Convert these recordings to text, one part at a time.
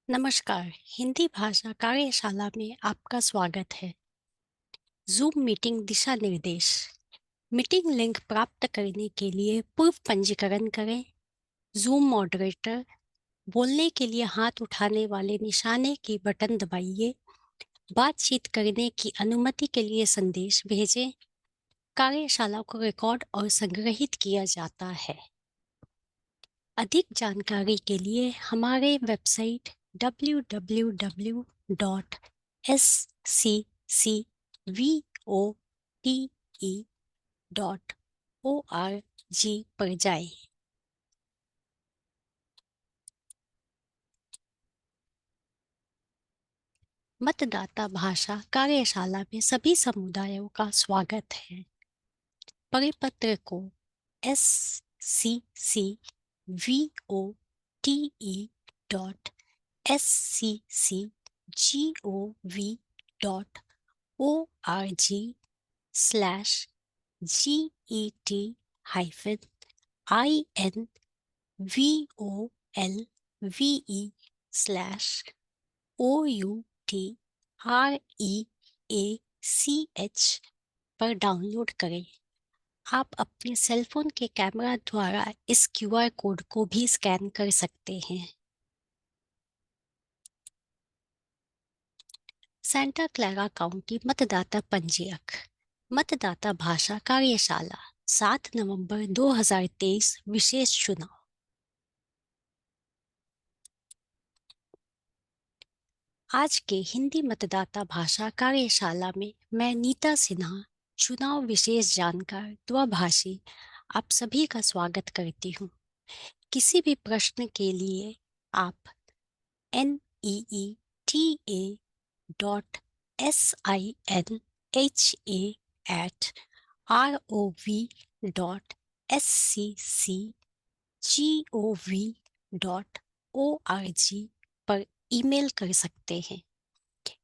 नमस्कार। हिंदी भाषा कार्यशाला में आपका स्वागत है। जूम मीटिंग दिशा निर्देश। मीटिंग लिंक प्राप्त करने के लिए पूर्व पंजीकरण करें। Zoom moderator. बोलने के लिए हाथ उठाने वाले निशाने की बटन दबाइए। बातचीत करने की अनुमति के लिए संदेश भेजें। कार्यशाला को रिकॉर्ड और संग्रहित किया जाता है। अधिक जानकारी के लिए हमारे वेबसाइट www.scvote.org पर जाएं। मतदाता भाषा कार्यशाला में सभी समुदायों का स्वागत है। परिपत्र को scc.get/outrech पर डाउनलोड करें। आप अपने सेल फोन के कैमरा द्वारा इस क्यूआर कोड को भी स्कैन कर सकते हैं। सेंटा क्लारा काउंटी मतदाता पंजीयक। मतदाता भाषा कार्यशाला 7 नवंबर 2023 विशेष चुनाव। आज के हिंदी मतदाता भाषा कार्यशाला में मैं नीता सिन्हा, चुनाव विशेष जानकार द्विभाषी, आप सभी का स्वागत करती हूँ। किसी भी प्रश्न के लिए आप neeta.sih@rov.scc.gov.org पर ईमेल कर सकते हैं।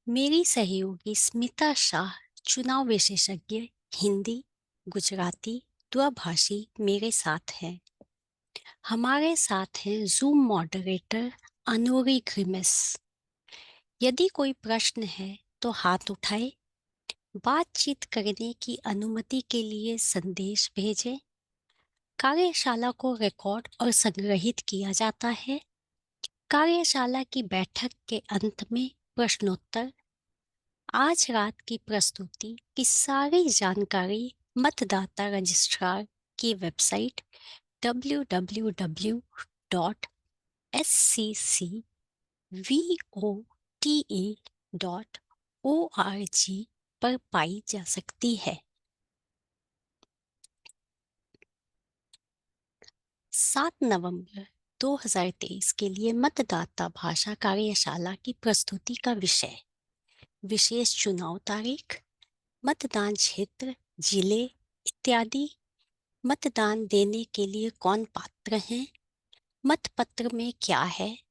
मेरी सहयोगी स्मिता शाह, चुनाव विशेषज्ञ, हिंदी, गुजराती, द्विभाषी मेरे साथ हैं। हमारे साथ हैं जूम मॉडरेटर अनोरी ग्रिमिस। यदि कोई प्रश्न है तो हाथ उठाए। बातचीत करने की अनुमति के लिए संदेश भेजें। कार्यशाला को रिकॉर्ड और संग्रहित किया जाता है। कार्यशाला की बैठक के अंत में प्रश्नोत्तर। आज रात की प्रस्तुति की सारी जानकारी मतदाता रजिस्ट्रार की वेबसाइट www.scvote.org पर पाई जा सकती है। 7 नवंबर 2023 के लिए मतदाता भाषा कार्यशाला की प्रस्तुति का विषय, विशेष चुनाव तारीख, मतदान क्षेत्र, जिले इत्यादि, मतदान देने के लिए कौन पात्र हैं, मतपत्र में क्या है,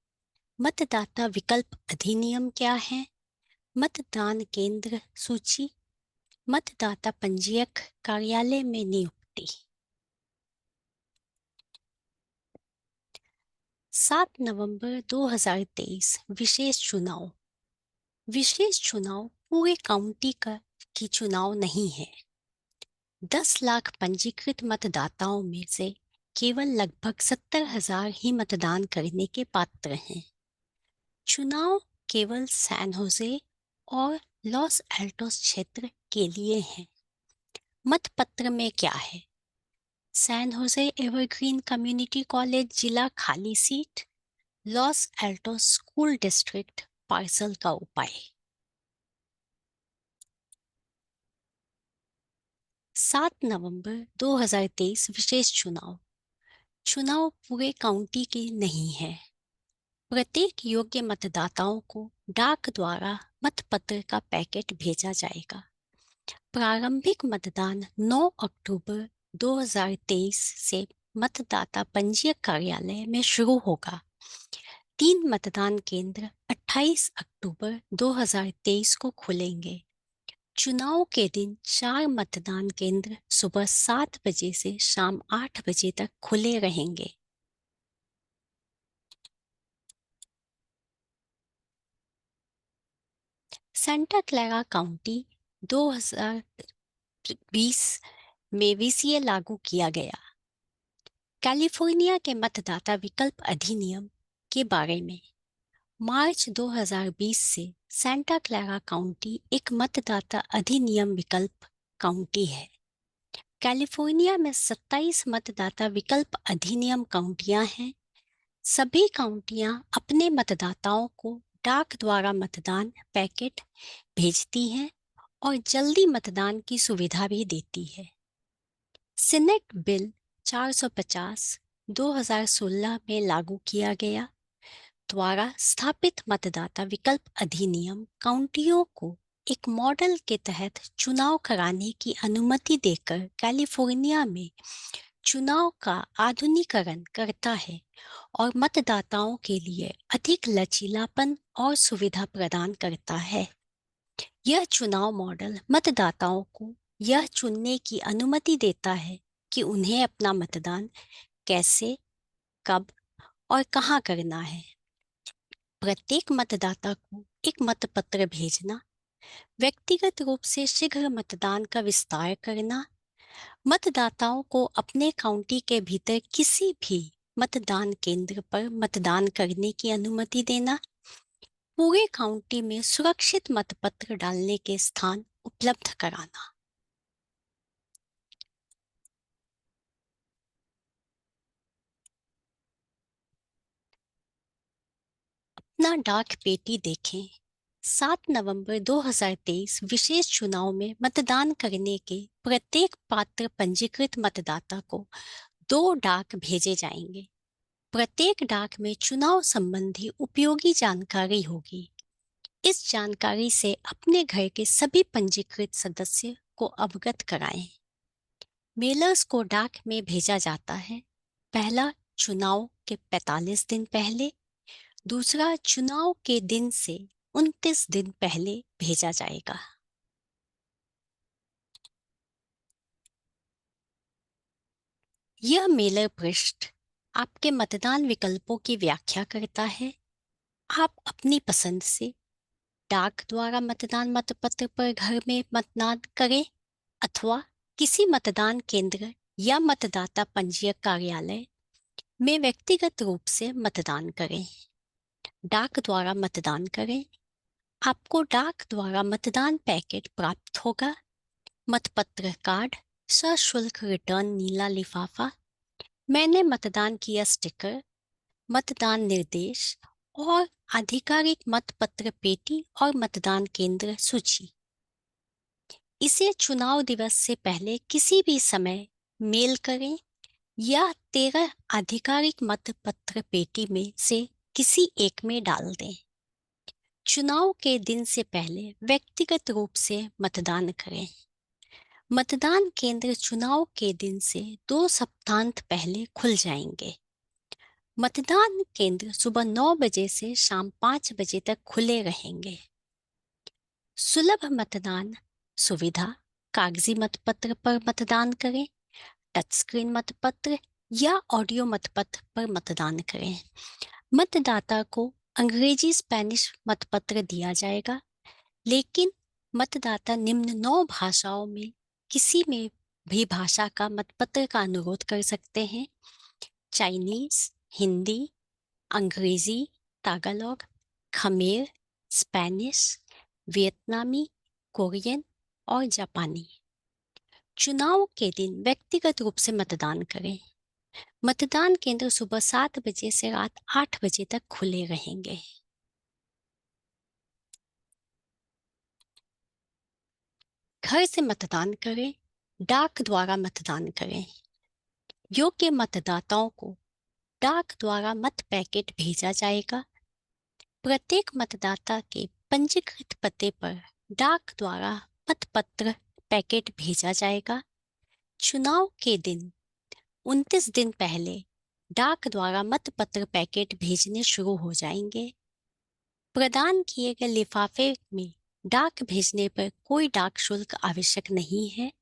मतदाता विकल्प अधिनियम क्या है, मतदान केंद्र सूची, मतदाता पंजीयक कार्यालय में नियुक्ति। 7 नवंबर 2023 विशेष चुनाव। विशेष चुनाव पूरे काउंटी की चुनाव नहीं है। 10 लाख पंजीकृत मतदाताओं में से केवल लगभग 70,000 ही मतदान करने के पात्र हैं। चुनाव केवल सैन होजे और लॉस एल्टोस क्षेत्र के लिए है। मतपत्र में क्या है? San Jose Evergreen Community College जिला खाली seat, Los Altos School District parcel का उपाय। 7 नवंबर 2023 विशेष चुनाव। चुनाव पूरे काउंटी के नहीं है। प्रत्येक योग्य मतदाताओं को डाक द्वारा मतपत्र का पैकेट भेजा जाएगा। प्रारंभिक मतदान 9 अक्टूबर 2023 से मतदाता पंजीयक कार्यालय में शुरू होगा। 3 मतदान केंद्र 28 अक्टूबर 2023 को खुलेंगे। चुनाव के दिन 4 मतदान केंद्र सुबह 7 बजे से शाम 8 बजे तक खुले रहेंगे। सेंटा क्लारा काउंटी 2020 में वीसीए लागू किया गया। कैलिफोर्निया के मतदाता विकल्प अधिनियम के बारे में। मार्च 2020 से सेंटा क्लारा काउंटी एक मतदाता अधिनियम विकल्प काउंटी है। कैलिफोर्निया में 27 मतदाता विकल्प अधिनियम काउंटियां हैं। सभी काउंटियां अपने मतदाताओं को डाक द्वारा मतदान पैकेट भेजती हैं और जल्दी मतदान की सुविधा भी देती है। सीनेट बिल 450 2016 में लागू किया गया द्वारा स्थापित मतदाता विकल्प अधिनियम काउंटियों को एक मॉडल के तहत चुनाव कराने की अनुमति देकर कैलिफोर्निया में चुनाव का आधुनिकीकरण करता है और मतदाताओं के लिए अधिक लचीलापन और सुविधा प्रदान करता है। यह चुनाव मॉडल मतदाताओं को यह चुनने की अनुमति देता है कि उन्हें अपना मतदान कैसे, कब और कहां करना है। प्रत्येक मतदाता को एक मतपत्र भेजना, व्यक्तिगत रूप से शीघ्र मतदान का विस्तार करना, मतदाताओं को अपने काउंटी के भीतर किसी भी मतदान केंद्र पर मतदान करने की अनुमति देना, पूरे काउंटी में सुरक्षित मतपत्र डालने के स्थान उपलब्ध कराना। अपना डाक पेटी देखें। 7 नवंबर 2023 विशेष चुनाव में मतदान करने के प्रत्येक पात्र पंजीकृत मतदाता को 2 डाक भेजे जाएंगे। प्रत्येक डाक में चुनाव संबंधी उपयोगी जानकारी होगी। इस जानकारी से अपने घर के सभी पंजीकृत सदस्य को अवगत कराएं। मेलर्स को डाक में भेजा जाता है। पहला, चुनाव के 45 दिन पहले। दूसरा, चुनाव के दिन से 29 दिन पहले भेजा जाएगा। यह मेलर पृष्ठ आपके मतदान विकल्पों की व्याख्या करता है। आप अपनी पसंद से डाक द्वारा मतदान मतपत्र पर घर में मतदान करें अथवा किसी मतदान केंद्र या मतदाता पंजीयक कार्यालय में व्यक्तिगत रूप से मतदान करें। डाक द्वारा मतदान करें। आपको डाक द्वारा मतदान पैकेट प्राप्त होगा। मतपत्र कार्ड, सशुल्क रिटर्न नीला लिफाफा, मैंने मतदान किया स्टिकर, मतदान निर्देश और आधिकारिक मतपत्र पेटी और मतदान केंद्र सूची। इसे चुनाव दिवस से पहले किसी भी समय मेल करें या 13 आधिकारिक मतपत्र पेटी में से किसी एक में डाल दें। चुनाव के दिन से पहले व्यक्तिगत रूप से मतदान करें। मतदान केंद्र चुनाव के दिन से 2 सप्ताहांत पहले खुल जाएंगे। मतदान केंद्र सुबह 9 बजे से शाम 5 बजे तक खुले रहेंगे। सुलभ मतदान सुविधा, कागजी मतपत्र पर मतदान करें, टच स्क्रीन मतपत्र या ऑडियो मतपत्र पर मतदान करें। मतदाता को अंग्रेजी स्पेनिश मतपत्र दिया जाएगा, लेकिन मतदाता निम्न 9 भाषाओं में किसी में भी भाषा का मतपत्र का अनुरोध कर सकते हैं: चाइनीज, हिंदी, अंग्रेजी, तागालॉग, खमेर, स्पेनिश, वियतनामी, कोरियन और जापानी। चुनाव के दिन व्यक्तिगत रूप से मतदान करें। मतदान केंद्र सुबह 7 बजे से रात 8 बजे तक खुले रहेंगे। घर से मतदान करें, डाक द्वारा मतदान करें। योग्य मतदाताओं को डाक द्वारा मत पैकेट भेजा जाएगा। प्रत्येक मतदाता के पंजीकृत पते पर डाक द्वारा मतपत्र पैकेट भेजा जाएगा। चुनाव के दिन 29 दिन पहले डाक द्वारा मतपत्र पैकेट भेजने शुरू हो जाएंगे। प्रदान किए गए लिफाफे में डाक भेजने पर कोई डाक शुल्क आवश्यक नहीं है।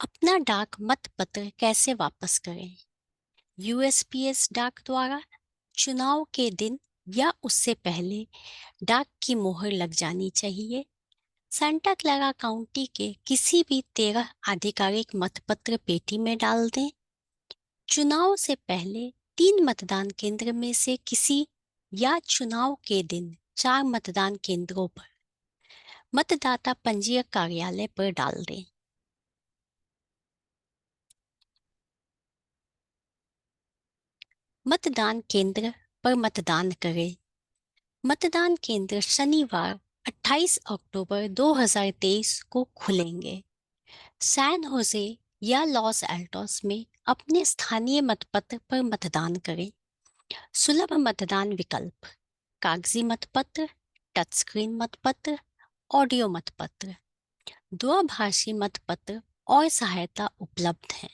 अपना डाक मतपत्र कैसे वापस करें? यूएसपीएस डाक द्वारा चुनाव के दिन या उससे पहले डाक की मोहर लग जानी चाहिए। सेंटा क्लारा काउंटी के किसी भी 13 आधिकारिक मतपत्र पेटी में डाल दें। चुनाव से पहले 3 मतदान केंद्र में से किसी या चुनाव के दिन 4 मतदान केंद्रों पर मतदाता पंजीयक कार्यालय पर डाल दें। मतदान केंद्र पर मतदान करें। मतदान केंद्र शनिवार 28 अक्टूबर 2023 को खुलेंगे। सैन होजे या लॉस एल्टोस में अपने स्थानीय मतपत्र पर मतदान करें। सुलभ मतदान विकल्प, कागजी मतपत्र, टच स्क्रीन मतपत्र, ऑडियो मतपत्र, द्विभाषी मतपत्र और सहायता उपलब्ध है।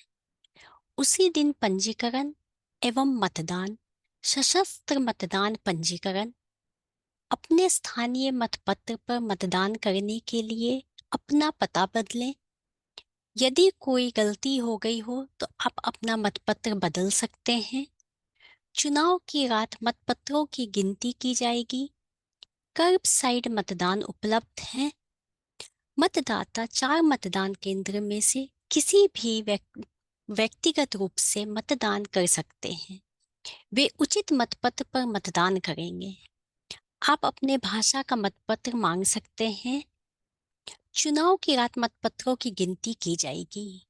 उसी दिन पंजीकरण एवं मतदान, सशस्त्र मतदान पंजीकरण। अपने स्थानीय मतपत्र पर मतदान करने के लिए अपना पता बदलें। यदि कोई गलती हो गई हो तो आप अपना मतपत्र बदल सकते हैं। चुनाव की रात मतपत्रों की गिनती की जाएगी। कर्ब साइड मतदान उपलब्ध है। मतदाता 4 मतदान केंद्र में से किसी भी व्यक्तिगत रूप से मतदान कर सकते हैं। वे उचित मतपत्र पर मतदान करेंगे। आप अपने भाषा का मतपत्र मांग सकते हैं। चुनाव की रात मतपत्रों की गिनती की जाएगी।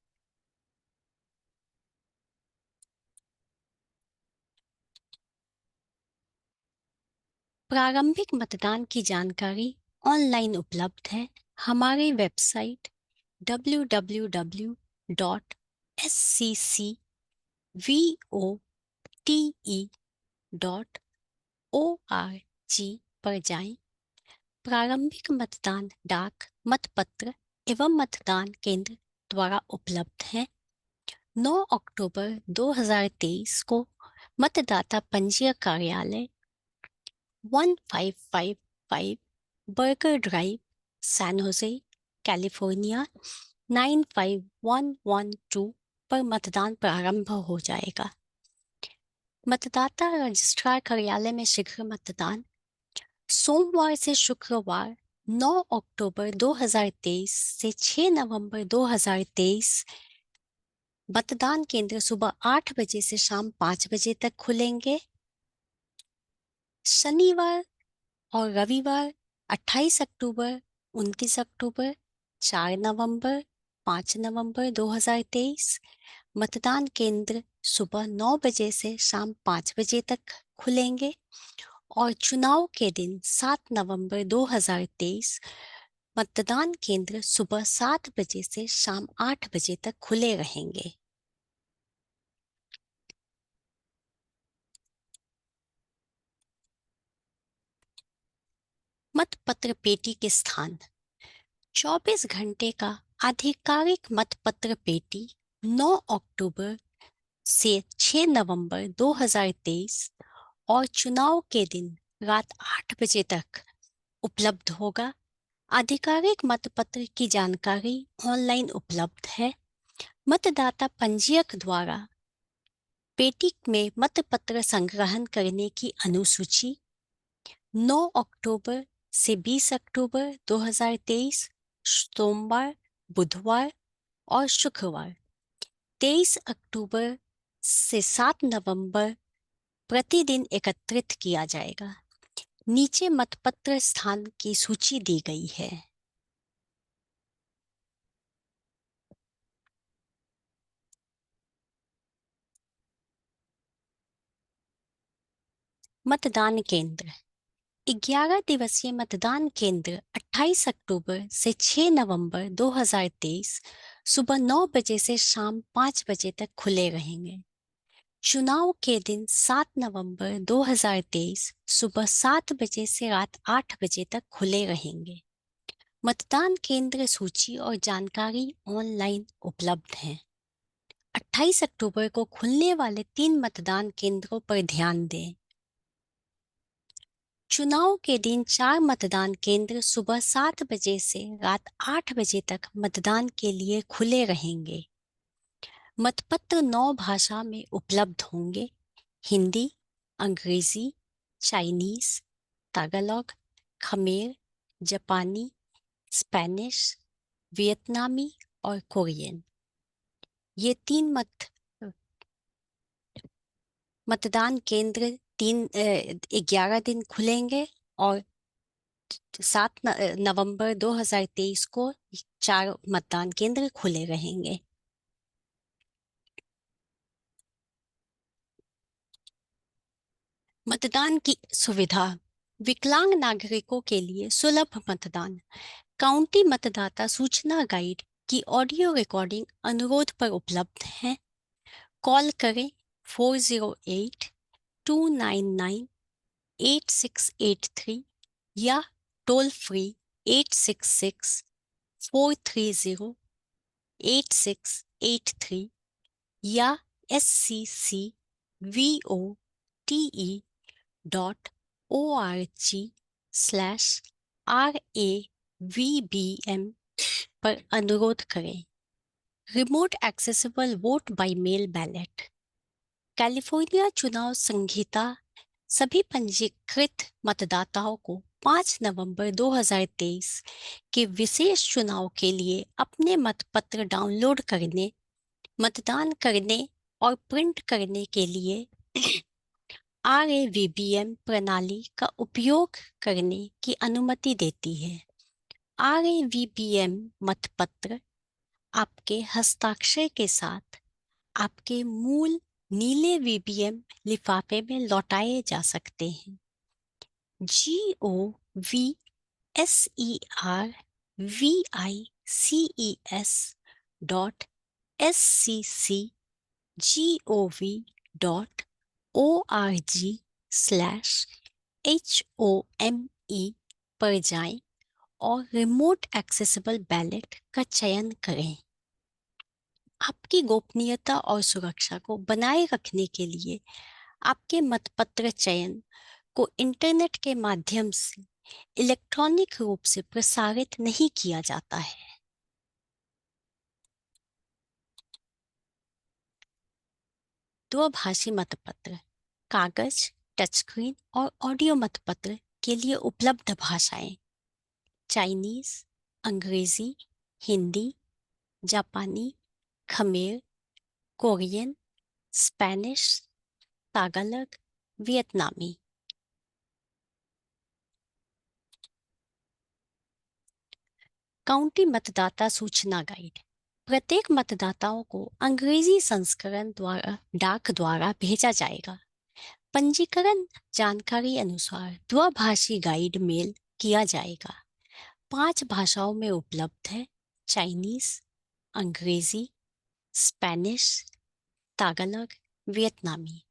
प्रारंभिक मतदान की जानकारी ऑनलाइन उपलब्ध है। हमारी वेबसाइट www.sccvote.org पर जाएं। प्रारंभिक मतदान डाक मतपत्र एवं मतदान केंद्र द्वारा उपलब्ध है। 9 अक्टूबर 2023 को मतदाता पंजीयक कार्यालय 1555 Burger Drive, San Jose, California 95112 पर मतदान प्रारंभ हो जाएगा। मतदाता रजिस्ट्रार कार्यालय में शीघ्र मतदान सोमवार से शुक्रवार 9 अक्टूबर 2023 से 6 नवंबर 2023 मतदान केंद्र सुबह 8 बजे से शाम 5 बजे तक खुलेंगे। शनिवार और रविवार 28 अक्टूबर, 29 अक्टूबर, 4 नवंबर, 5 नवंबर 2023 मतदान केंद्र सुबह 9 बजे से शाम 5 बजे तक खुलेंगे और चुनाव के दिन 7 नवंबर 2023 मतदान केंद्र सुबह 7 बजे से शाम 8 बजे तक खुले रहेंगे। मतपत्र पेटी के स्थान 24 घंटे का आधिकारिक मतपत्र पेटी 9 अक्टूबर से 6 नवंबर 2023 और चुनाव के दिन रात 8 बजे तक उपलब्ध होगा। आधिकारिक मतपत्र की जानकारी ऑनलाइन उपलब्ध है। मतदाता पंजीयक द्वारा पेटी में मतपत्र संग्रहण करने की अनुसूची 9 अक्टूबर से 20 अक्टूबर 2023 सोमवार, बुधवार और शुक्रवार 23 अक्टूबर से 7 नवंबर प्रतिदिन एकत्रित किया जाएगा। नीचे मतपत्र स्थान की सूची दी गई है। मतदान केंद्र 11 दिवसीय मतदान केंद्र 28 अक्टूबर से 6 नवंबर 2023 सुबह 9 बजे से शाम 5 बजे तक खुले रहेंगे। चुनाव के दिन 7 नवंबर 2023 सुबह 7 बजे से रात 8 बजे तक खुले रहेंगे। मतदान केंद्र सूची और जानकारी ऑनलाइन उपलब्ध है। 28 अक्टूबर को खुलने वाले 3 मतदान केंद्रों पर ध्यान दें। चुनाव के दिन 4 मतदान केंद्र सुबह 7 बजे से रात 8 बजे तक मतदान के लिए खुले रहेंगे। मतपत्र 9 भाषा में उपलब्ध होंगे। हिंदी, अंग्रेजी, चाइनीज, तागालॉग, खमेर, जापानी, स्पेनिश, वियतनामी और कोरियन। ये तीन मतदान केंद्र 11 दिन खुलेंगे और 7 नवंबर 2023 को 4 मतदान केंद्र खुले रहेंगे। मतदान की सुविधा। विकलांग नागरिकों के लिए सुलभ मतदान। काउंटी मतदाता सूचना गाइड की ऑडियो रिकॉर्डिंग अनुरोध पर उपलब्ध है। कॉल करें 408-299-8683 या टोल फ्री 866-430-8683 या scvote.org/RAVBM पर अनुरोध करें। Remote accessible vote by mail ballot. California चुनाव संहिता सभी पंजीकृत मतदाताओं को 5 नवंबर 2023 के विशेष चुनाव के लिए अपने मतपत्र डाउनलोड करने, मतदान करने और प्रिंट करने के लिए RAVBM प्रणाली का उपयोग करने की अनुमति देती है। RAVBM मतपत्र आपके हस्ताक्षर के साथ आपके मूल नीले VBM लिफाफे में लौटाए जा सकते हैं। govscec.org/HOME पर जाएं और रिमोट एक्सेसिबल बैलेट का चयन करें। आपकी गोपनीयता और सुरक्षा को बनाए रखने के लिए आपके मतपत्र चयन को इंटरनेट के माध्यम से इलेक्ट्रॉनिक रूप से प्रसारित नहीं किया जाता है। द्विभाषी मतपत्र। कागज, टचस्क्रीन और ऑडियो मतपत्र के लिए उपलब्ध भाषाएं: चाइनीज, अंग्रेजी, हिंदी, जापानी, खमेर, कोरियन, स्पेनिश, तागालग, वियतनामी। काउंटी मतदाता सूचना गाइड। प्रत्येक मतदाताओं को अंग्रेजी संस्करण डाक द्वारा भेजा जाएगा। पंजीकरण जानकारी अनुसार द्विभाषी गाइड मेल किया जाएगा। 5 भाषाओं में उपलब्ध है: चाइनीज, अंग्रेजी, स्पेनिश, तागालग, वियतनामी।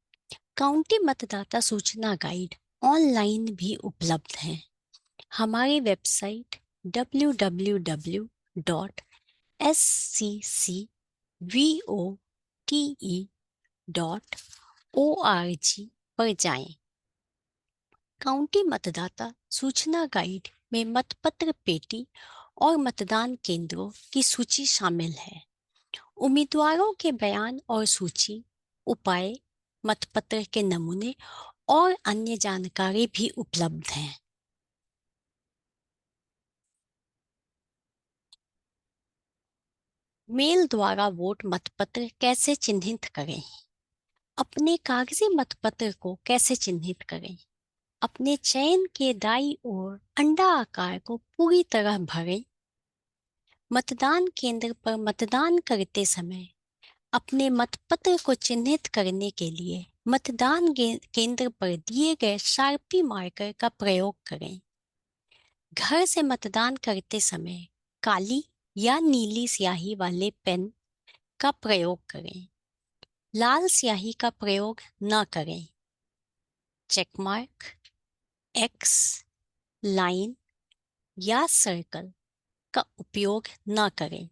काउंटी मतदाता सूचना गाइड ऑनलाइन भी उपलब्ध है। हमारी वेबसाइट www.scvote.org पर जाएं। काउंटी मतदाता सूचना गाइड में मतपत्र पेटी और मतदान केंद्रों की सूची शामिल है। उम्मीदवारों के बयान और सूची, उपाय, मतपत्र के नमूने और अन्य जानकारी भी उपलब्ध है। मेल द्वारा वोट मतपत्र कैसे चिन्हित करें? अपने कागजी मतपत्र को कैसे चिन्हित करें? अपने चयन के दाईं ओर अंडा आकार को पूरी तरह भरें। मतदान केंद्र पर मतदान करते समय अपने मतपत्र को चिन्हित करने के लिए मतदान केंद्र पर दिए गए शार्पी मार्कर का प्रयोग करें। घर से मतदान करते समय काली या नीली स्याही वाले पेन का प्रयोग करें। लाल स्याही का प्रयोग न करें। चेकमार्क, एक्स, लाइन या सर्कल का उपयोग न करें।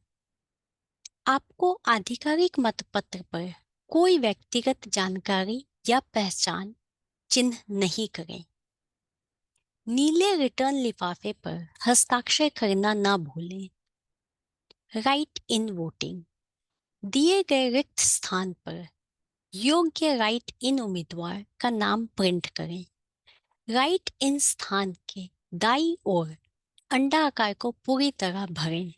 आपको आधिकारिक मतपत्र पर कोई व्यक्तिगत जानकारी या पहचान चिन्ह नहीं करें। नीले रिटर्न लिफाफे पर हस्ताक्षर करना न भूलें। Right in voting. दिए गए रिक्त स्थान पर योग्य राइट इन उम्मीदवार का नाम प्रिंट करें। राइट इन स्थान के दाईं ओर अंडा आकार को पूरी तरह भरें।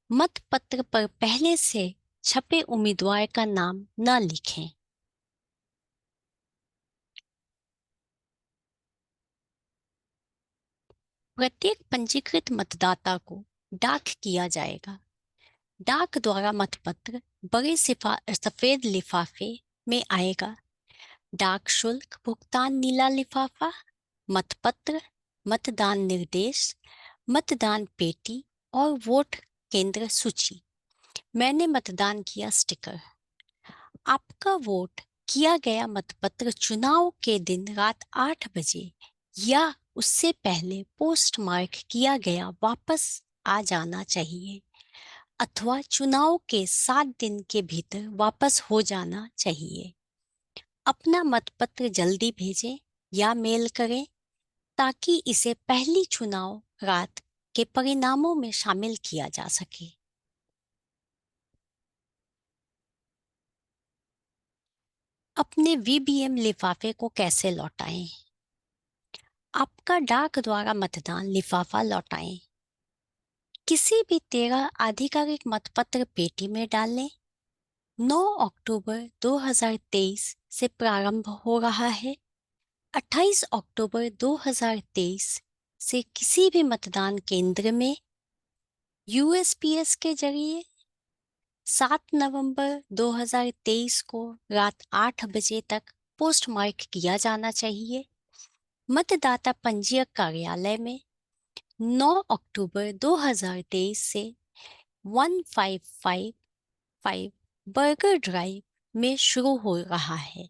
मत पत्र पर पहले से छपे उम्मीदवार का नाम न लिखें। प्रत्येक पंजीकृत मतदाता को डाक किया जाएगा। डाक द्वारा मतपत्र बड़े सफेद लिफाफे में आएगा। डाक शुल्क भुगतान नीला लिफाफा, मतपत्र, मतदान निर्देश, मतदान पेटी और वोट केंद्र सूची। मैंने मतदान किया स्टिकर। आपका वोट किया गया मतपत्र चुनाव के दिन रात 8 बजे या उससे पहले पोस्ट मार्क किया गया वापस आ जाना चाहिए अथवा चुनाव के 7 दिन के भीतर वापस हो जाना चाहिए। अपना मतपत्र जल्दी भेजें या मेल करें ताकि इसे पहली चुनाव रात के परिणामों में शामिल किया जा सके। अपने वीबीएम लिफाफे को कैसे लौटाएं? आपका डाक द्वारा मतदान लिफाफा लौटाएं। किसी भी 13 आधिकारिक मतपत्र पेटी में डालें। 9 अक्टूबर 2023 से प्रारंभ हो रहा है। 28 अक्टूबर 2023 से किसी भी मतदान केंद्र में यूएसपीएस के जरिए 7 नवंबर 2023 को रात 8 बजे तक पोस्ट मार्क किया जाना चाहिए। मतदाता पंजीयक कार्यालय में 9 अक्टूबर 2023 से 1555 बर्गर ड्राइव में शुरू हो रहा है।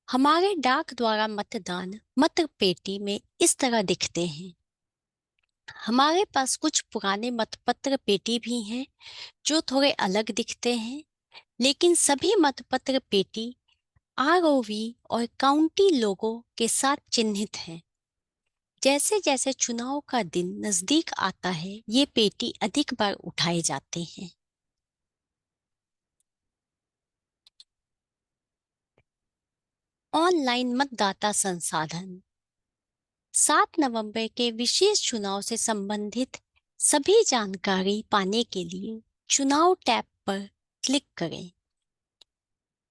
हमारे डाक द्वारा मतदान मत पेटी में इस तरह दिखते हैं। हमारे पास कुछ पुराने मतपत्र पेटी भी हैं जो थोड़े अलग दिखते हैं, लेकिन सभी मतपत्र पेटी आरओवी और काउंटी लोगो के साथ चिन्हित हैं। जैसे जैसे चुनाव का दिन नजदीक आता है, ये पेटी अधिक बार उठाए जाते हैं। ऑनलाइन मतदाता संसाधन 7 नवंबर के विशेष चुनाव से संबंधित सभी जानकारी पाने के लिए चुनाव टैब पर क्लिक करें।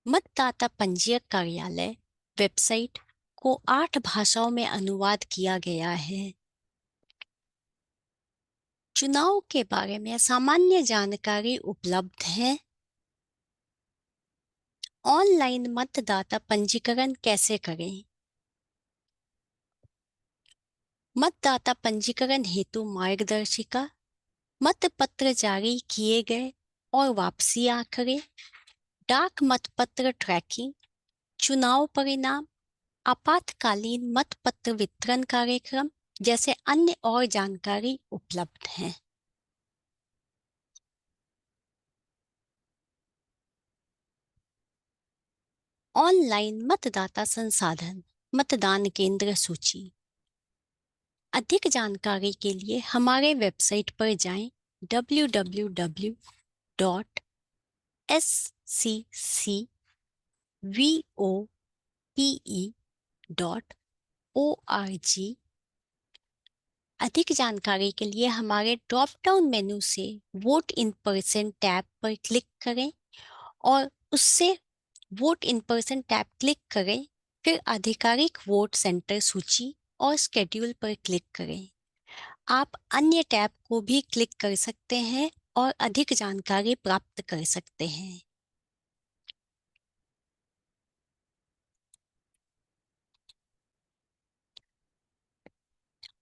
मतदाता पंजीयक कार्यालय वेबसाइट को 8 भाषाओं में अनुवाद किया गया है। चुनाव के बारे में सामान्य जानकारी उपलब्ध है। ऑनलाइन मतदाता पंजीकरण कैसे करें? मतदाता पंजीकरण हेतु मार्गदर्शिका, मतपत्र जारी किए गए और वापसी आंकड़े, डाक मतपत्र ट्रैकिंग, चुनाव परिणाम, आपातकालीन मतपत्र वितरण कार्यक्रम जैसे अन्य और जानकारी उपलब्ध है। ऑनलाइन मतदाता संसाधन मतदान केंद्र सूची। अधिक जानकारी के लिए हमारे वेबसाइट पर जाएं www.sccevote.org। अधिक जानकारी के लिए हमारे ड्रॉप डाउन मेनू से वोट इन पर्सन टैब पर क्लिक करें और उससे vote in person tab click करें। फिर आधिकारिक वोट सेंटर सूची और स्केड्यूल पर क्लिक करें। आप अन्य टैब को भी क्लिक कर सकते हैं और अधिक जानकारी प्राप्त कर सकते हैं।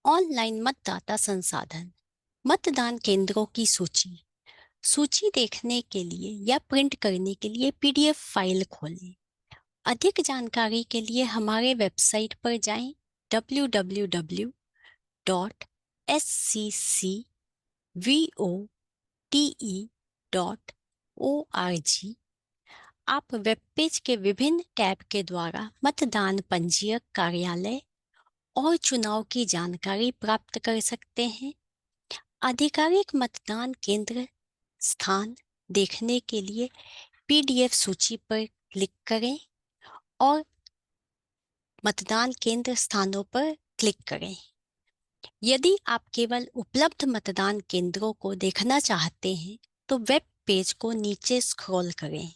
ऑनलाइन मतदाता संसाधन मतदान केंद्रों की सूची। सूची देखने के लिए या प्रिंट करने के लिए पीडीएफ फाइल खोलें। अधिक जानकारी के लिए हमारे वेबसाइट पर जाएं www.sccevote.org। आप वेब पेज के विभिन्न टैब के द्वारा मतदान पंजीयक कार्यालय और चुनाव की जानकारी प्राप्त कर सकते हैं। आधिकारिक मतदान केंद्र स्थान देखने के लिए पीडीएफ सूची पर क्लिक करें और मतदान केंद्र स्थानों पर क्लिक करें। यदि आप केवल उपलब्ध मतदान केंद्रों को देखना चाहते हैं, तो वेब पेज को नीचे स्क्रॉल करें।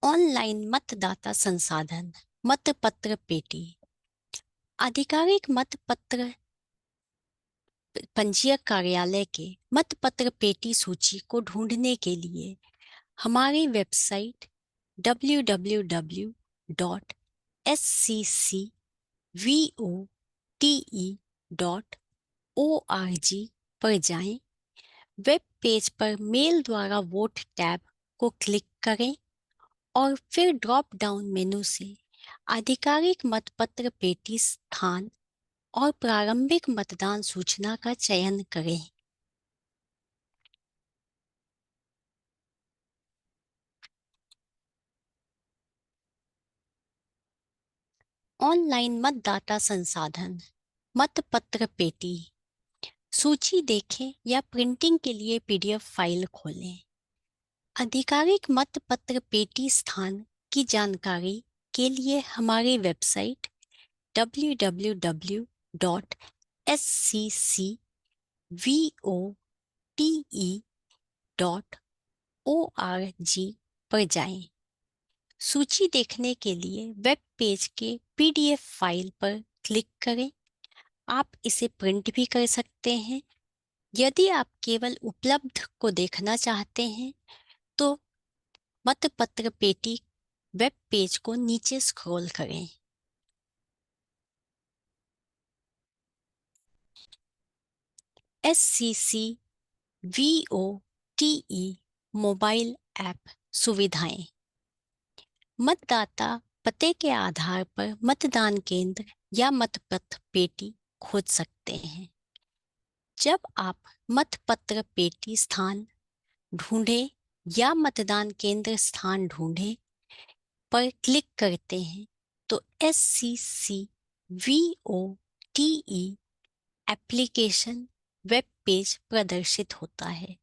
ऑनलाइन मतदाता संसाधन, मतपत्र पेटी। आधिकारिक मतपत्र पंजीयक कार्यालय के मतपत्र पेटी सूची को ढूंढने के लिए हमारी वेबसाइट www.scvote.org पर जाएं। वेब पेज पर मेल द्वारा वोट टैब को क्लिक करें और फिर ड्रॉप डाउन मेनू से आधिकारिक मतपत्र पेटी स्थान और प्रारंभिक मतदान सूचना का चयन करें। ऑनलाइन मतदाता संसाधन, मतपत्र पेटी सूची देखें या प्रिंटिंग के लिए पीडीएफ फाइल खोलें। आधिकारिक मतपत्र पेटी स्थान की जानकारी के लिए हमारी वेबसाइट www.scvote.org पर जाएं। सूची देखने के लिए वेब पेज के पीडीएफ फाइल पर क्लिक करें। आप इसे प्रिंट भी कर सकते हैं। यदि आप केवल उपलब्ध को देखना चाहते हैं, तो मतपत्र पेटी वेब पेज को नीचे स्क्रॉल करें। SCCVOTE मोबाइल ऐप सुविधाएं। मतदाता पते के आधार पर मतदान केंद्र या मतपत्र पेटी खोज सकते हैं। जब आप मतपत्र पेटी स्थान ढूंढें या मतदान केंद्र स्थान ढूंढें पर क्लिक करते हैं, तो SCCVOTE एप्लीकेशन वेब पेज प्रदर्शित होता है।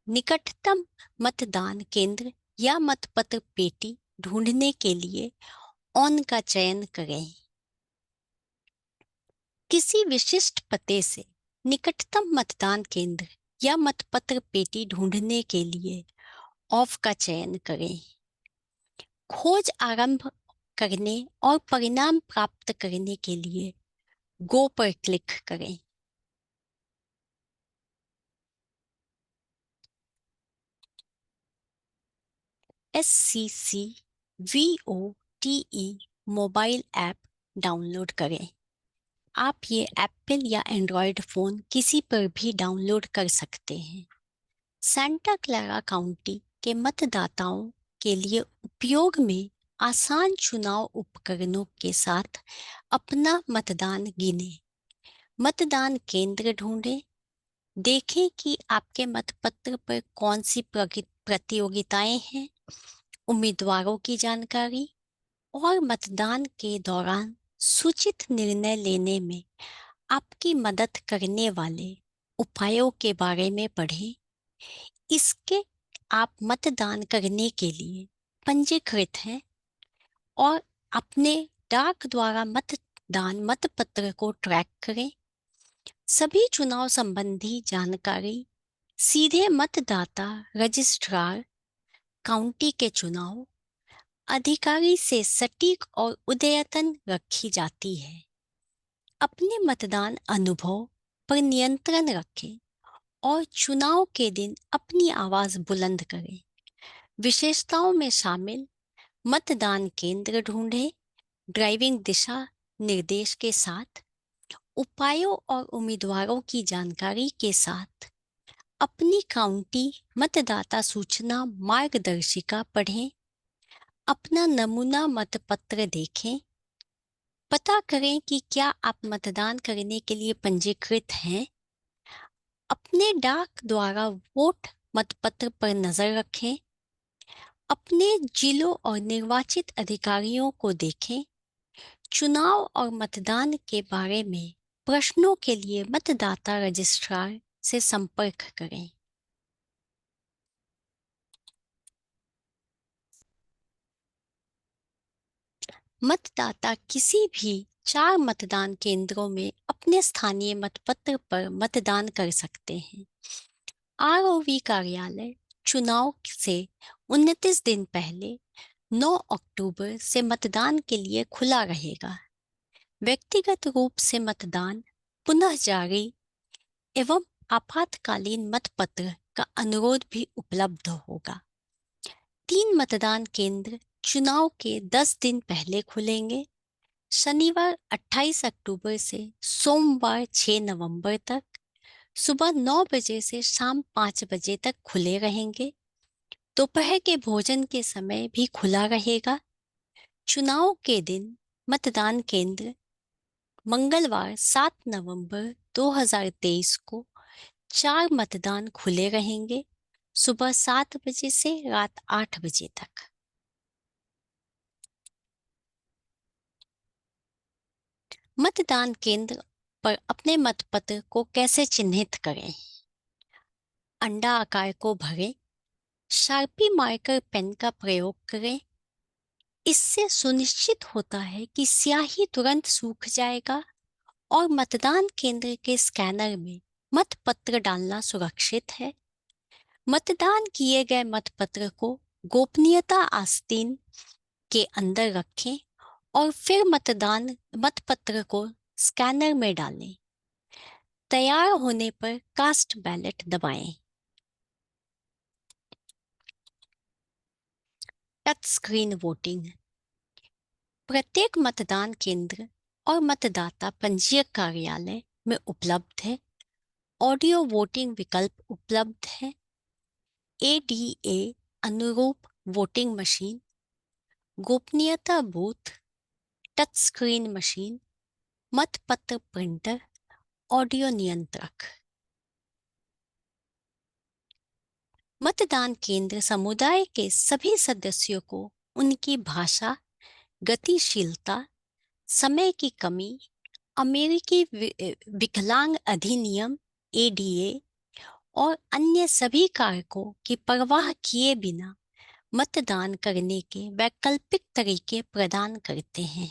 निकटतम मतदान केंद्र या मतपत्र पेटी ढूंढने के लिए ऑन का चयन करें। किसी विशिष्ट पते से निकटतम मतदान केंद्र या मतपत्र पेटी ढूंढने के लिए ऑफ का चयन करें। खोज आरंभ करने और परिणाम प्राप्त करने के लिए गो पर क्लिक करें। SCCVOTE मोबाइल ऐप डाउनलोड करें। आप ये एप्पल या एंड्रॉयड फ़ोन किसी पर भी डाउनलोड कर सकते हैं। सेंटा क्लारा काउंटी के मतदाताओं के लिए उपयोग में आसान चुनाव उपकरणों के साथ अपना मतदान गिनें। मतदान केंद्र ढूंढें। देखें कि आपके मतपत्र पर कौन सी प्रतियोगिताएं हैं। उम्मीदवारों की जानकारी और मतदान के दौरान सूचित निर्णय लेने में आपकी मदद करने वाले उपायों के बारे में पढ़ें। इसके आप मतदान करने के लिए पंजीकृत हैं और अपने डाक द्वारा मतदान मतपत्र को ट्रैक करें। सभी चुनाव संबंधी जानकारी सीधे मतदाता रजिस्ट्रार काउंटी के चुनाव अधिकारी से सटीक और अद्यतन रखी जाती है। अपने मतदान अनुभव पर नियंत्रण रखें और चुनाव के दिन अपनी आवाज बुलंद करें। विशेषताओं में शामिल मतदान केंद्र ढूंढें, ड्राइविंग दिशा निर्देश के साथ, उपायों और उम्मीदवारों की जानकारी के साथ अपनी काउंटी मतदाता सूचना मार्गदर्शिका पढ़ें। अपना नमूना मतपत्र देखें। पता करें कि क्या आप मतदान करने के लिए पंजीकृत हैं। अपने डाक द्वारा वोट मतपत्र पर नजर रखें। अपने जिलों और निर्वाचित अधिकारियों को देखें। चुनाव और मतदान के बारे में प्रश्नों के लिए मतदाता रजिस्ट्रार से संपर्क करें। मतदाता किसी भी 4 मतदान केंद्रों में अपने स्थानीय मतपत्र पर मतदान कर सकते हैं। आरओवी कार्यालय चुनाव से 29 दिन पहले 9 अक्टूबर से मतदान के लिए खुला रहेगा। व्यक्तिगत रूप से मतदान पुनः जारी एवं आपातकालीन मतपत्र का अनुरोध भी उपलब्ध होगा। 3 मतदान केंद्र चुनाव के 10 दिन पहले खुलेंगे। शनिवार 28 अक्टूबर से सोमवार 6 नवंबर तक सुबह 9 बजे से शाम 5 बजे तक खुले रहेंगे। दोपहर के भोजन के समय भी खुला रहेगा। चुनाव के दिन मतदान केंद्र मंगलवार 7 नवंबर 2023 को 4 मतदान खुले रहेंगे, सुबह 7 बजे से रात 8 बजे तक। मतदान केंद्र पर अपने मतपत्र को कैसे चिन्हित करें? अंडा आकार को भरें, शार्पी मार्कर पेन का प्रयोग करें। इससे सुनिश्चित होता है कि स्याही तुरंत सूख जाएगा और मतदान केंद्र के स्कैनर में मतपत्र डालना सुरक्षित है। मतदान किए गए मतपत्र को गोपनीयता आस्तीन के अंदर रखें और फिर मतपत्र को स्कैनर में डालें। तैयार होने पर कास्ट बैलेट दबाएं। Touch screen voting. प्रत्येक मतदान केंद्र और मतदाता पंजीयक कार्यालय में उपलब्ध है। ऑडियो वोटिंग विकल्प उपलब्ध है। एडीए अनुरूप वोटिंग मशीन, गोपनीयता बूथ, टच स्क्रीन मशीन, मतपत्र प्रिंटर, ऑडियो नियंत्रक। मतदान केंद्र समुदाय के सभी सदस्यों को उनकी भाषा, गतिशीलता, समय की कमी, अमेरिकी विकलांग अधिनियम एडीए और अन्य सभी कारकों की परवाह किए बिना मतदान करने के वैकल्पिक तरीके प्रदान करते हैं।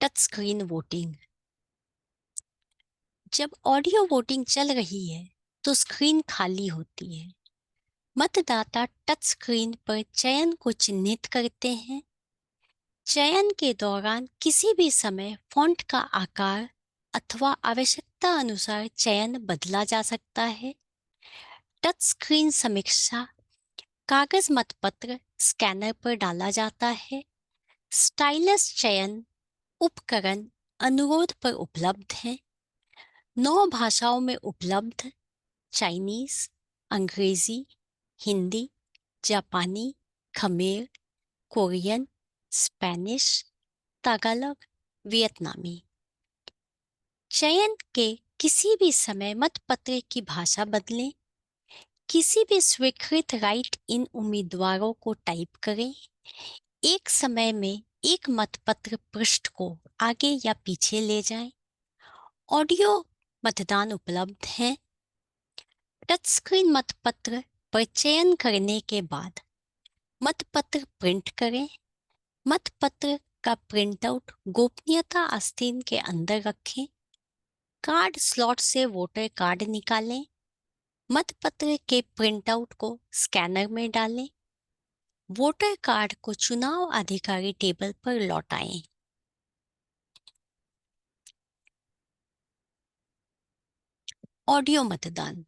Touch screen voting. जब ऑडियो वोटिंग चल रही है तो स्क्रीन खाली होती है। मतदाता टच स्क्रीन पर चयन को चिन्हित करते हैं। चयन के दौरान किसी भी समय फ़ॉन्ट का आकार अथवा आवश्यकता अनुसार चयन बदला जा सकता है। टच स्क्रीन समीक्षा कागज मतपत्र स्कैनर पर डाला जाता है। स्टाइलस चयन उपकरण अनुरोध पर उपलब्ध है। 9 भाषाओं में उपलब्ध: चाइनीज, अंग्रेजी, हिंदी, जापानी, खमेर, कोरियन, स्पेनिश, तागालग, वियतनामी। चयन के किसी भी समय मतपत्र की भाषा बदलें। किसी भी स्वीकृत राइट इन उम्मीदवारों को टाइप करें। एक समय में एक मतपत्र पृष्ठ को आगे या पीछे ले जाएं। ऑडियो मतदान उपलब्ध है। टच स्क्रीन मतपत्र पर चयन करने के बाद मतपत्र प्रिंट करें। मतपत्र का प्रिंटआउट गोपनीयता आस्तीन के अंदर रखें। कार्ड स्लॉट से वोटर कार्ड निकालें। मतपत्र के प्रिंटआउट को स्कैनर में डालें। वोटर कार्ड को चुनाव अधिकारी टेबल पर लौटाएं। ऑडियो मतदान।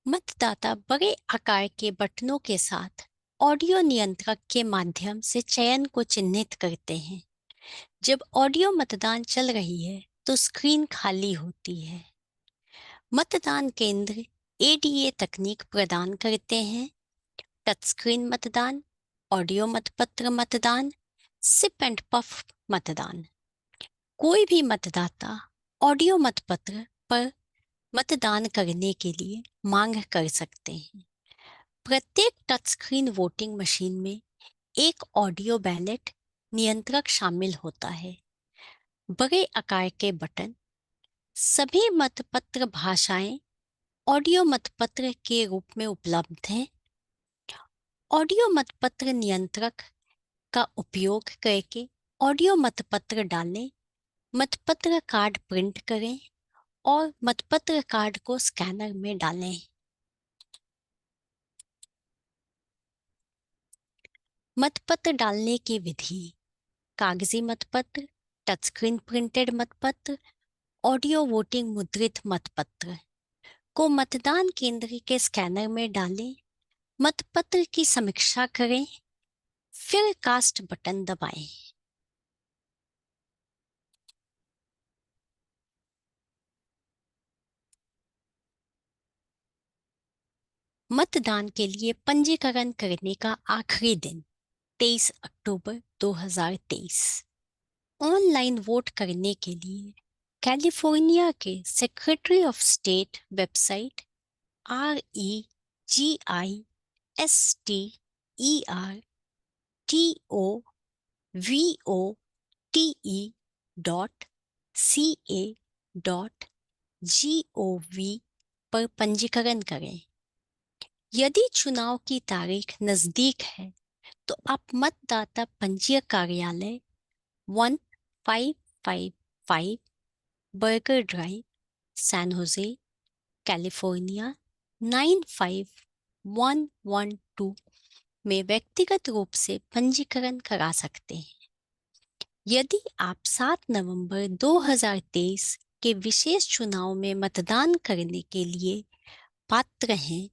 मतदाता बड़े आकार के बटनों के साथ ऑडियो नियंत्रक के माध्यम से चयन को चिन्हित करते हैं। जब ऑडियो मतदान चल रही है तो स्क्रीन खाली होती है। मतदान केंद्र एडीए तकनीक प्रदान करते हैं। टच स्क्रीन मतदान, ऑडियो मतपत्र मतदान, सिप एंड पफ मतदान। कोई भी मतदाता ऑडियो मतपत्र पर मतदान करने के लिए मांग कर सकते हैं। प्रत्येक टच स्क्रीन वोटिंग मशीन में एक ऑडियो बैलेट नियंत्रक शामिल होता है। बड़े आकार के बटन सभी मतपत्र भाषाएं ऑडियो मतपत्र के रूप में उपलब्ध हैं। ऑडियो मतपत्र नियंत्रक का उपयोग करके ऑडियो मतपत्र डालें, मतपत्र कार्ड प्रिंट करें और मतपत्र कार्ड को स्कैनर में डालें। मतपत्र डालने की विधि: कागजी मतपत्र, टचस्क्रीन प्रिंटेड मतपत्र, ऑडियो वोटिंग मुद्रित मतपत्र को मतदान केंद्र के स्कैनर में डालें, मतपत्र की समीक्षा करें, फिर कास्ट बटन दबाएं। मतदान के लिए पंजीकरण करने का आखिरी दिन 23 अक्टूबर 2023। ऑनलाइन वोट करने के लिए कैलिफोर्निया के secretary of state website registervote.ca.gov पर पंजीकरण करें। यदि चुनाव की तारीख नजदीक है तो आप मतदाता पंजीयक कार्यालय 1555 Burger Drive, San Jose, California 95112 में व्यक्तिगत रूप से पंजीकरण करा सकते हैं। यदि आप 7 नवंबर 2023 के विशेष चुनाव में मतदान करने के लिए पात्र हैं,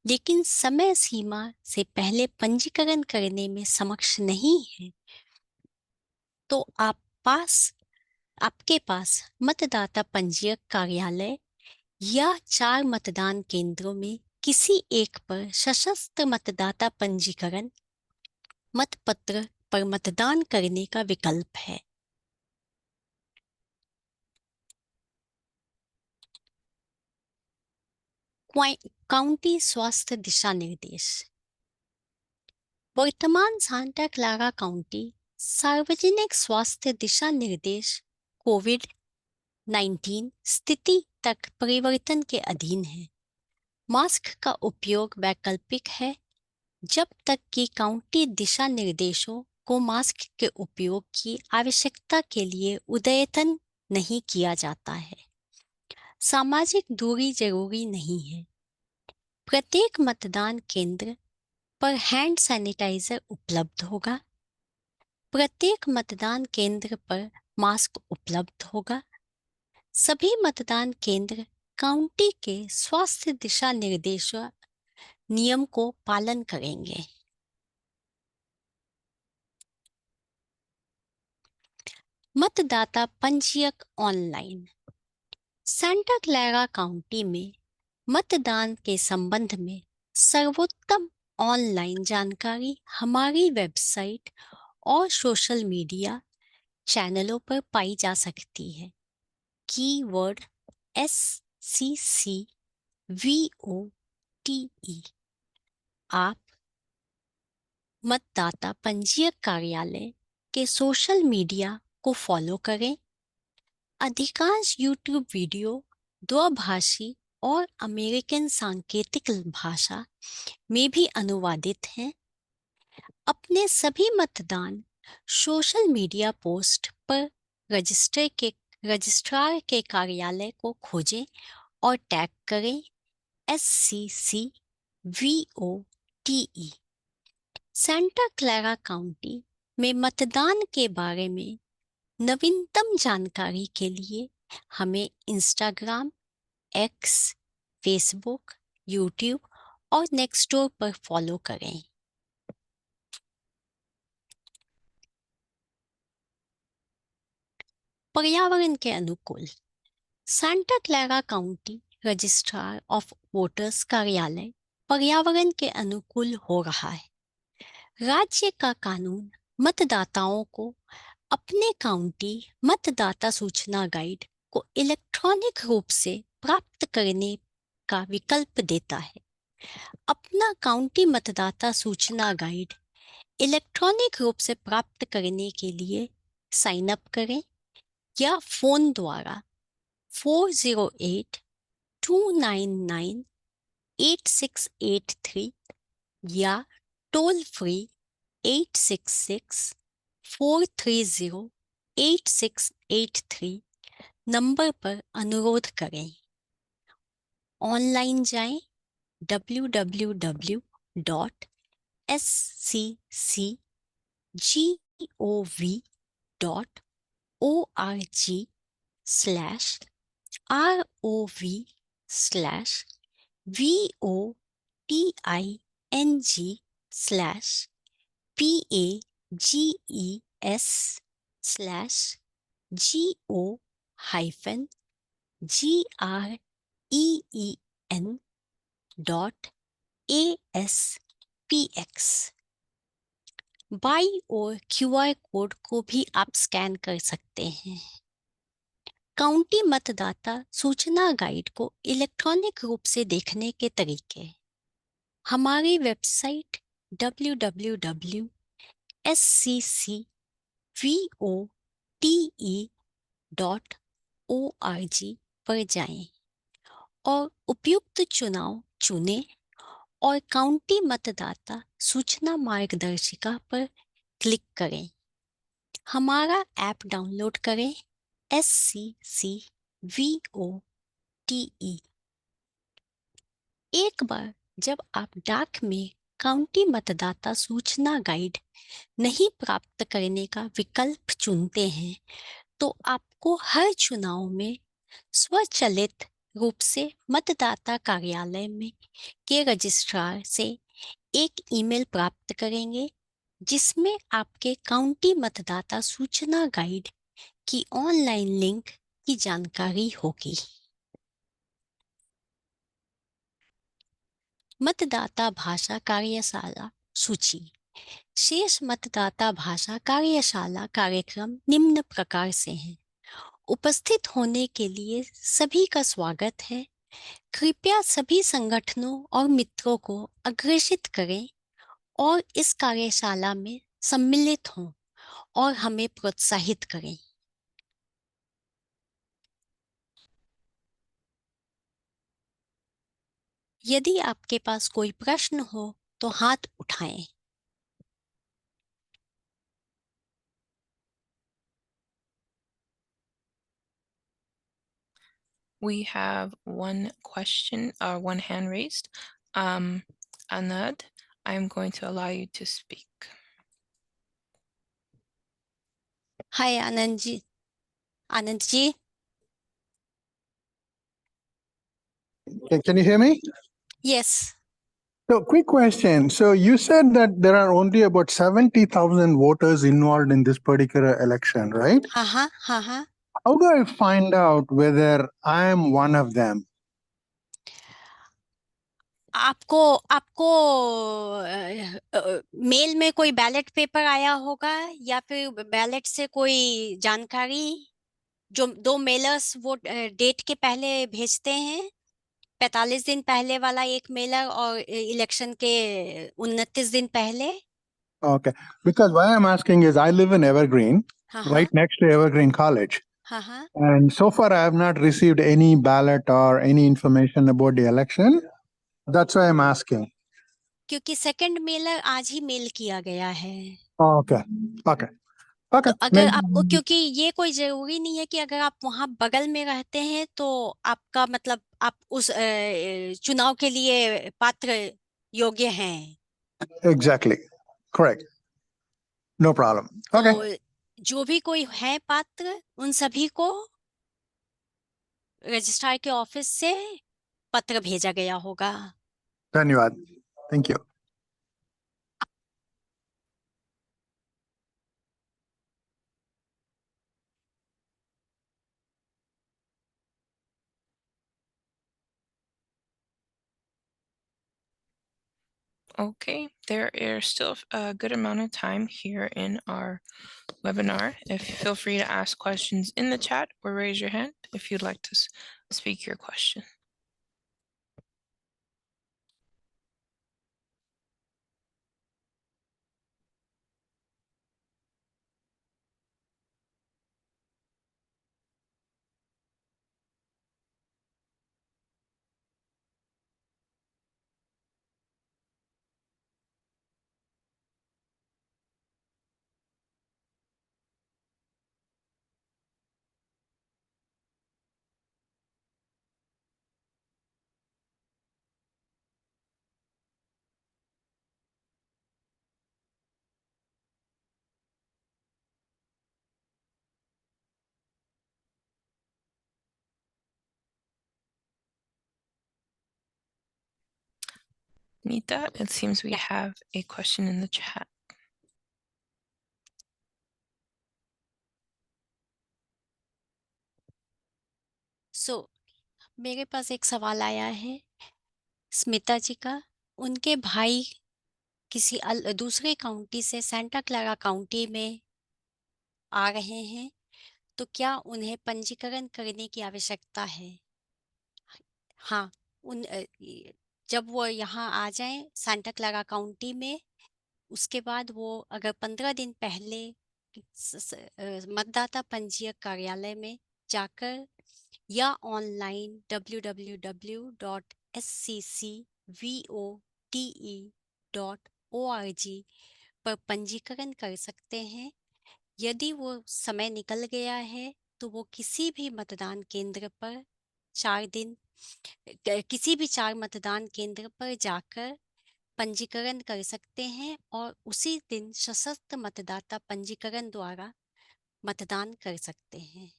लेकिन समय सीमा से पहले पंजीकरण करने में सक्षम नहीं है, तो आपके पास मतदाता पंजीयक कार्यालय या 4 मतदान केंद्रों में किसी एक पर सशस्त्र मतदाता पंजीकरण मतपत्र पर मतदान करने का विकल्प है। काउंटी स्वास्थ्य दिशा निर्देश: वर्तमान सांता क्लारा काउंटी सार्वजनिक स्वास्थ्य दिशा निर्देश कोविड-19 स्थिति तक परिवर्तन के अधीन है। मास्क का उपयोग वैकल्पिक है जब तक कि काउंटी दिशा निर्देशों को मास्क के उपयोग की आवश्यकता के लिए अद्यतन नहीं किया जाता है। सामाजिक दूरी जरूरी नहीं है। प्रत्येक मतदान केंद्र पर हैंड सैनिटाइजर उपलब्ध होगा। प्रत्येक मतदान केंद्र पर मास्क उपलब्ध होगा। सभी मतदान केंद्र काउंटी के स्वास्थ्य दिशा निर्देशों नियम को पालन करेंगे। मतदाता पंजीयक ऑनलाइन: सांता क्लारा काउंटी में मतदान के संबंध में सर्वोत्तम ऑनलाइन जानकारी हमारी वेबसाइट और सोशल मीडिया चैनलों पर पाई जा सकती है। Keyword SCCVOTE। आप मतदाता पंजीयक कार्यालय के सोशल मीडिया को फॉलो करें। अधिकांश यूट्यूब वीडियो द्विभाषी और अमेरिकन सांकेतिक भाषा में भी अनुवादित हैं। अपने सभी मतदान सोशल मीडिया पोस्ट पर रजिस्ट्रार के कार्यालय को खोजें और टैग करें SCCVOTE। सांता क्लारा काउंटी में मतदान के बारे में नवीनतम जानकारी के लिए हमें इंस्टाग्राम, एक्स, फेसबुक, यूट्यूब और नेक्स्टडोर पर फॉलो करें। पर्यावरण के अनुकूल: Santa Clara county registrar of voters कार्यालय पर्यावरण के अनुकूल हो रहा है। राज्य का कानून मतदाताओं को अपने काउंटी मतदाता सूचना गाइड को इलेक्ट्रॉनिक रूप से प्राप्त करने का विकल्प देता है। अपना काउंटी मतदाता सूचना गाइड इलेक्ट्रॉनिक रूप से प्राप्त करने के लिए साइन अप करें या फोन द्वारा 408-299-8683 या टोल फ्री 866-430-8683 नंबर पर अनुरोध करें। ऑनलाइन जाएं www.scgen.aspx। बाई और क्यूआर कोड को भी आप स्कैन कर सकते हैं। काउंटी मतदाता सूचना गाइड को इलेक्ट्रॉनिक रूप से देखने के तरीके हमारी वेबसाइट www.scCvote.org पर जाएं और उपयुक्त चुनाव चुनें और काउंटी मतदाता सूचना मार्गदर्शिका पर क्लिक करें। हमारा ऐप डाउनलोड करें SCCVOTE। एक बार जब आप डाक में काउंटी मतदाता सूचना गाइड नहीं प्राप्त करने का विकल्प चुनते हैं तो आपको हर चुनाव में स्वचालित रूप से मतदाता कार्यालय में के रजिस्ट्रार से एक ईमेल प्राप्त करेंगे जिसमें आपके काउंटी मतदाता सूचना गाइड की ऑनलाइन लिंक की जानकारी होगी। मतदाता भाषा कार्यशाला सूची। शेष मतदाता भाषा कार्यशाला कार्यक्रम निम्न प्रकार से हैं। उपस्थित होने के लिए सभी का स्वागत है। कृपया सभी संगठनों और मित्रों को अग्रेषित करें और इस कार्यशाला में सम्मिलित हों और हमें प्रोत्साहित करें। यदि आपके पास कोई प्रश्न हो तो हाथ उठाएं। We have one question or one hand raised. Anand, I'm going to allow you to speak. Hi Anand ji. Anand ji. Can you hear me? Yes. So, quick question. So, you said that there are only about 70,000 voters involved in this particular election, right? हाँ हाँ हाँ हाँ। How do I find out whether I am one of them? आपको आपको mail में कोई ballot paper आया होगा या फिर बैलेट से कोई जानकारी जो 2 मेलर्स वो डेट के पहले भेजते हैं। 45 दिन पहले वाला एक मेलर और इलेक्शन के 29 दिन पहले। Okay. Because why I'm asking is I live in Evergreen, हाँ right हाँ next to Evergreen College. हाँ हाँ। And so far, I have not received any ballot or any information about the election. That's why I'm asking. क्योंकि second Mailer आज ही mail किया गया है। Okay. Okay. Okay. तो अगर आपको क्योंकि ये कोई जरूरी नहीं है कि अगर आप वहां बगल में रहते हैं तो आपका मतलब आप उस चुनाव के लिए पात्र योग्य हैं। Exactly. Correct. No problem. Okay. तो जो भी कोई है पात्र उन सभी को रजिस्ट्रार के ऑफिस से पत्र भेजा गया होगा। धन्यवाद. Thank you. Okay, there is still a good amount of time here in our webinar. Feel free to ask questions in the chat or raise your hand if you'd like to speak your question. Nita, it seems we Yeah. have a question in the chat. मेरे पास एक सवाल आया है स्मिता जी का। उनके भाई किसी दूसरे काउंटी से सेंटा क्लारा काउंटी में आ रहे हैं, तो क्या उन्हें पंजीकरण करने की आवश्यकता है? हाँ, जब वो यहाँ आ जाएं सेंटा क्लारा काउंटी में, उसके बाद वो अगर 15 दिन पहले मतदाता पंजीयक कार्यालय में जाकर या ऑनलाइन www.sccvote.org पर पंजीकरण कर सकते हैं। यदि वो समय निकल गया है तो वो किसी भी मतदान केंद्र पर 4 दिन किसी भी 4 मतदान केंद्र पर जाकर पंजीकरण कर सकते हैं और उसी दिन सशस्त्र मतदाता पंजीकरण द्वारा मतदान कर सकते हैं।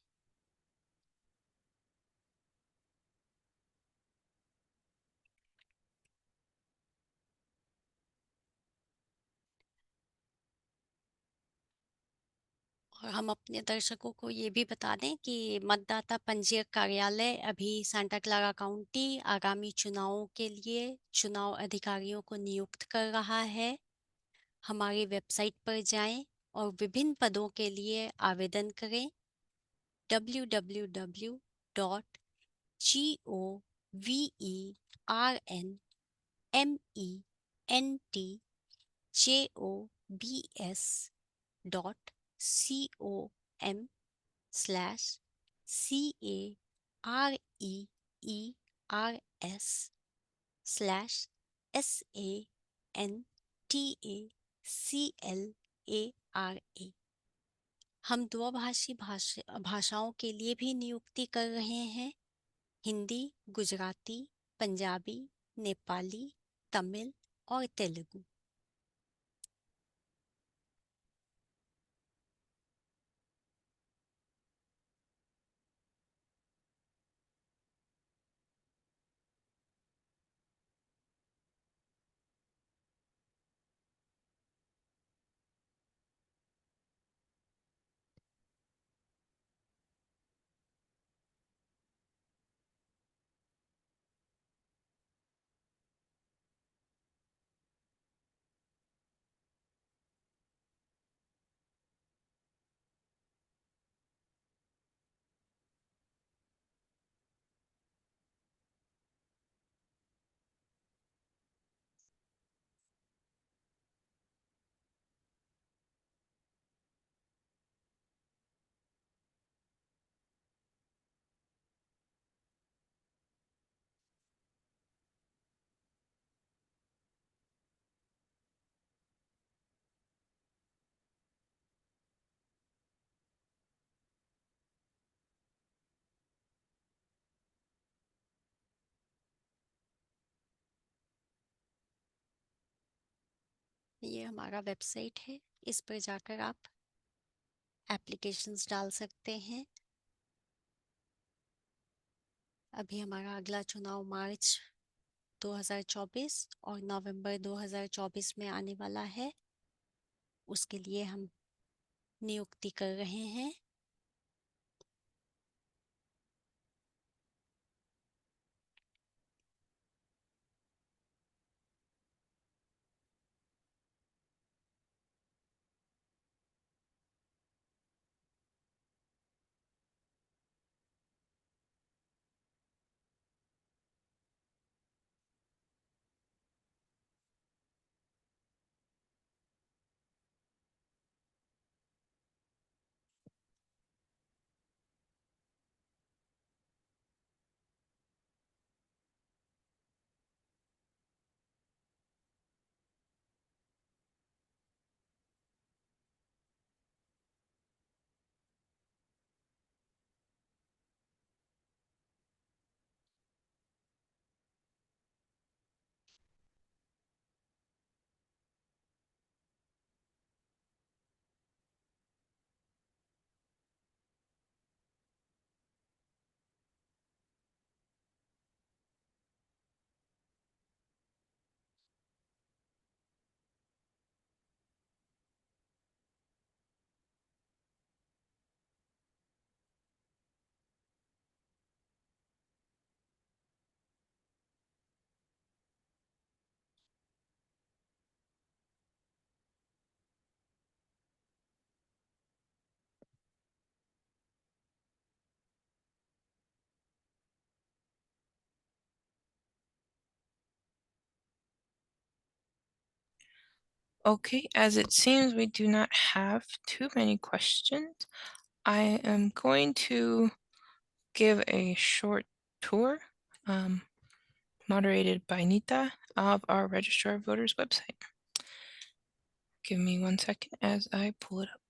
और हम अपने दर्शकों को ये भी बता दें कि मतदाता पंजीयक कार्यालय अभी सांता क्लारा काउंटी आगामी चुनावों के लिए चुनाव अधिकारियों को नियुक्त कर रहा है। हमारी वेबसाइट पर जाएं और विभिन्न पदों के लिए आवेदन करें। www.government.careers.cora हम द्विभाषी भाषाओं के लिए भी नियुक्ति कर रहे हैं। हिंदी, गुजराती, पंजाबी, नेपाली, तमिल और तेलुगु। ये हमारा वेबसाइट है, इस पर जाकर आप एप्लीकेशंस डाल सकते हैं। अभी हमारा अगला चुनाव मार्च 2024 और नवंबर 2024 में आने वाला है। उसके लिए हम नियुक्ति कर रहे हैं। Okay, as it seems we do not have too many questions, I am going to give a short tour, moderated by Nita, of our Register of Voters website. Give me 1 second as I pull it up.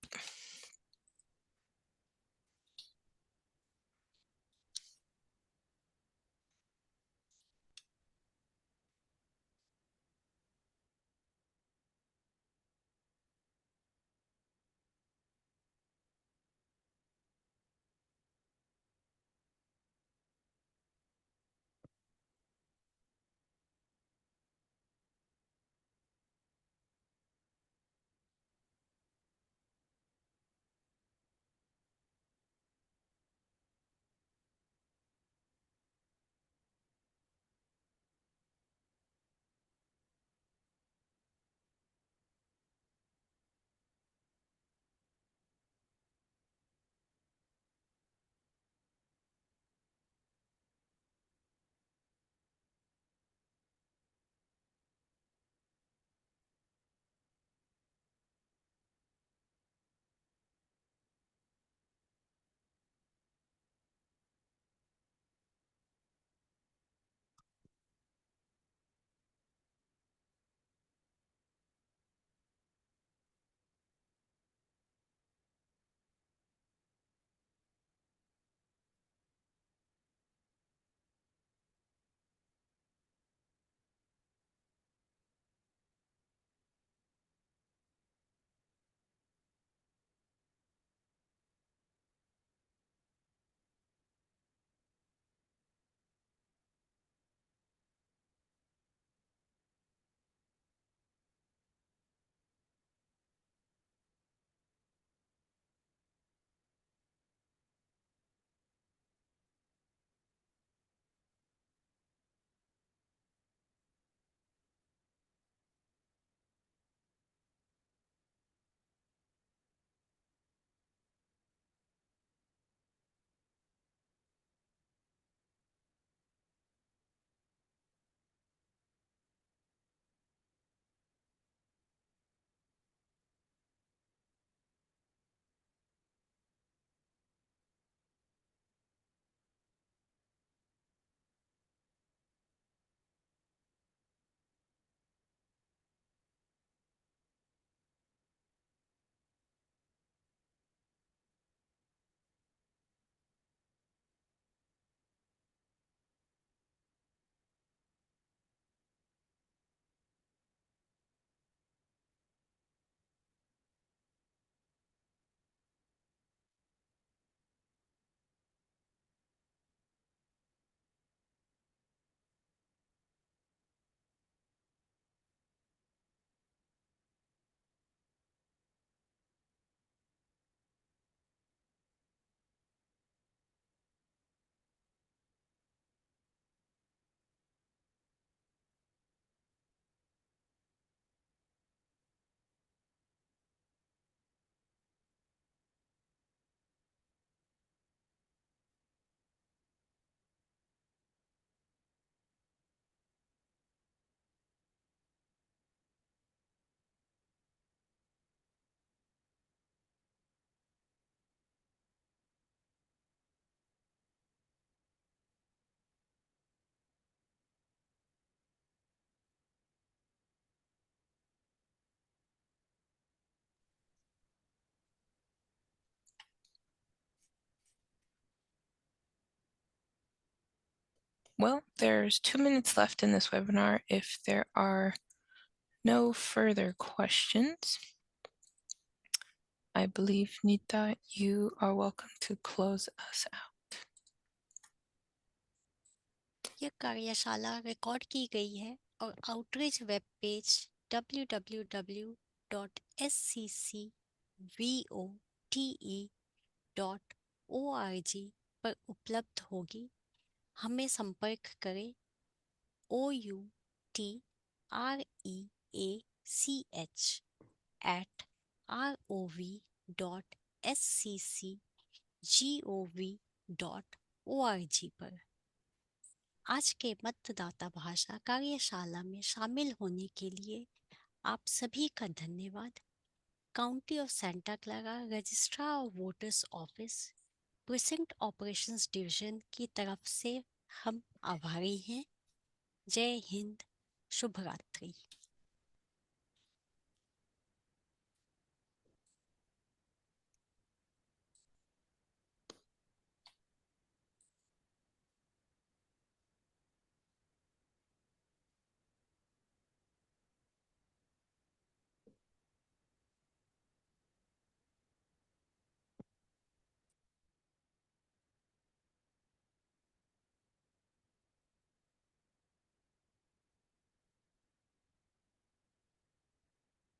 Well, there's 2 minutes left in this webinar. If there are no further questions, I believe, Nita, you are welcome to close us out. ये कार्यशाला record की गई है और outreach web page www.scvote.org पर उपलब्ध होगी। हमें संपर्क करें outreach@rov.sccgov.org पर। आज के मतदाता भाषा कार्यशाला में शामिल होने के लिए आप सभी का धन्यवाद। County of Santa Clara registrar of voters office present operations division की तरफ से हम आभारी हैं। जय हिंद, शुभ रात्रि।